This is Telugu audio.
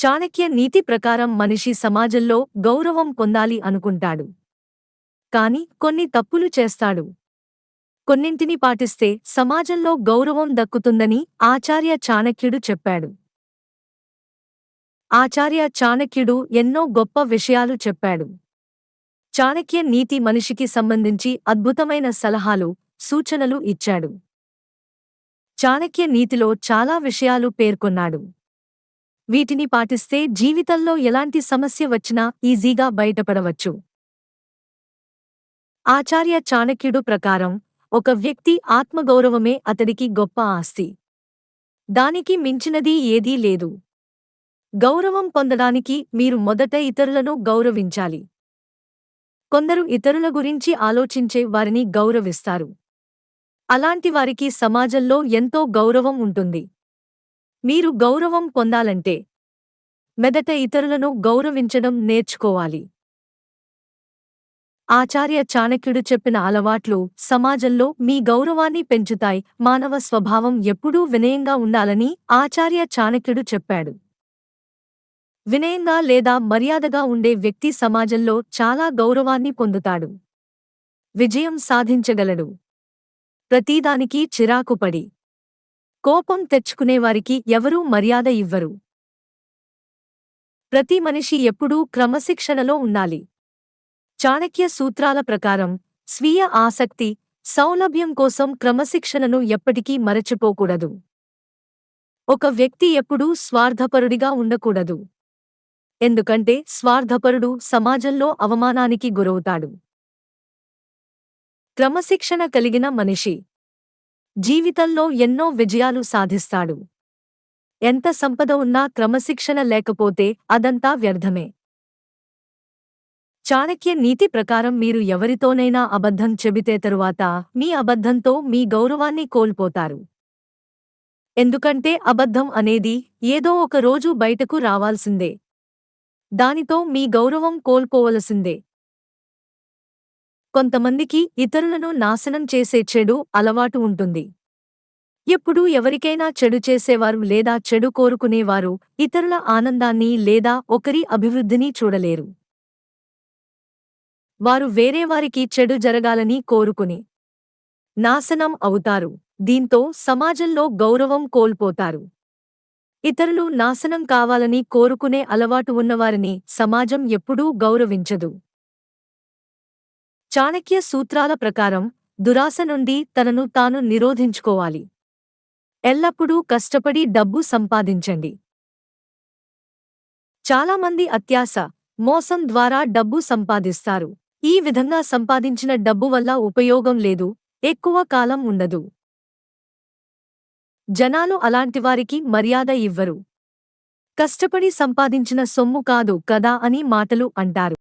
చాణక్య నీతి ప్రకారం మనిషి సమాజంలో గౌరవం పొందాలి అనుకుంటాడు. కాని కొన్ని తప్పులు చేస్తాడు. కొన్నింటిని పాటిస్తే సమాజంలో గౌరవం దక్కుతుందని ఆచార్య చాణక్యుడు చెప్పాడు. ఆచార్య చాణక్యుడు ఎన్నో గొప్ప విషయాలు చెప్పాడు. చాణక్య నీతి మనిషికి సంబంధించి అద్భుతమైన సలహాలు, సూచనలు ఇచ్చాడు. చాణక్య నీతిలో చాలా విషయాలు పేర్కొన్నాడు. వీటిని పాటిస్తే జీవితంలో ఎలాంటి సమస్య వచ్చినా ఈజీగా బయటపడవచ్చు. ఆచార్య చాణక్యుడు ప్రకారం ఒక వ్యక్తి ఆత్మగౌరవమే అతడికి గొప్ప ఆస్తి. దానికి మించినది ఏదీ లేదు. గౌరవం పొందడానికి మీరు మొదట ఇతరులను గౌరవించాలి. కొందరు ఇతరుల గురించి ఆలోచించే వారిని గౌరవిస్తారు. అలాంటి వారికి సమాజంలో ఎంతో గౌరవం ఉంటుంది. మీరు గౌరవం పొందాలంటే మొదట ఇతరులను గౌరవించడం నేర్చుకోవాలి. ఆచార్య చాణక్యుడు చెప్పిన అలవాట్లు సమాజంలో మీ గౌరవాన్ని పెంచుతాయి. మానవ స్వభావం ఎప్పుడూ వినయంగా ఉండాలని ఆచార్య చాణక్యుడు చెప్పాడు. వినయంగా లేదా మర్యాదగా ఉండే వ్యక్తి సమాజంలో చాలా గౌరవాన్ని పొందుతాడు. విజయం సాధించగలడు. ప్రతిదానికి చిరాకుపడి కోపం తెచ్చుకునేవారికి ఎవరూ మర్యాద ఇవ్వరు. ప్రతి మనిషి ఎప్పుడూ క్రమశిక్షణలో ఉండాలి. చాణక్య సూత్రాల ప్రకారం స్వీయ ఆసక్తి, సౌలభ్యం కోసం క్రమశిక్షణను ఎప్పటికీ మరచిపోకూడదు. ఒక వ్యక్తి ఎప్పుడూ స్వార్థపరుడిగా ఉండకూడదు. ఎందుకంటే స్వార్థపరుడు సమాజంలో అవమానానికి గురవుతాడు. క్రమశిక్షణ కలిగిన మనిషి జీవితంలో ఎన్నో విజయాలు సాధిస్తాడు. ఎంత సంపద ఉన్నా క్రమశిక్షణ లేకపోతే అదంతా వ్యర్థమే. చాణక్య నీతి ప్రకారం మీరు ఎవరితోనైనా అబద్ధం చెబితే తరువాత మీ అబద్ధంతో మీ గౌరవాన్ని కోల్పోతారు. ఎందుకంటే అబద్ధం అనేది ఏదో ఒక రోజు బయటకు రావాల్సిందే. దానితో మీ గౌరవం కోల్పోవలసిందే. కొంతమందికి ఇతరులను నాశనం చేసే చెడు అలవాటు ఉంటుంది. ఎప్పుడూ ఎవరికైనా చెడు చేసేవారు లేదా చెడు కోరుకునేవారు ఇతరుల ఆనందాన్ని లేదా ఒకరి అభివృద్ధిని చూడలేరు. వారు వేరేవారికి చెడు జరగాలని కోరుకుని నాశనం అవుతారు. దీంతో సమాజంలో గౌరవం కోల్పోతారు. ఇతరులు నాశనం కావాలని కోరుకునే అలవాటు ఉన్నవారిని సమాజం ఎప్పుడూ గౌరవించదు. చాణక్య సూత్రాల ప్రకారం దురాశ నుండి తనను తాను నిరోధించుకోవాలి. ఎల్లప్పుడూ కష్టపడి డబ్బు సంపాదించండి. చాలామంది అత్యాశ, మోసం ద్వారా డబ్బు సంపాదిస్తారు. ఈ విధంగా సంపాదించిన డబ్బు వల్ల ఉపయోగం లేదు, ఎక్కువ కాలం ఉండదు. జనాలు అలాంటివారికి మర్యాద ఇవ్వరు. కష్టపడి సంపాదించిన సొమ్ము కాదు కదా అని మాటలు అంటారు.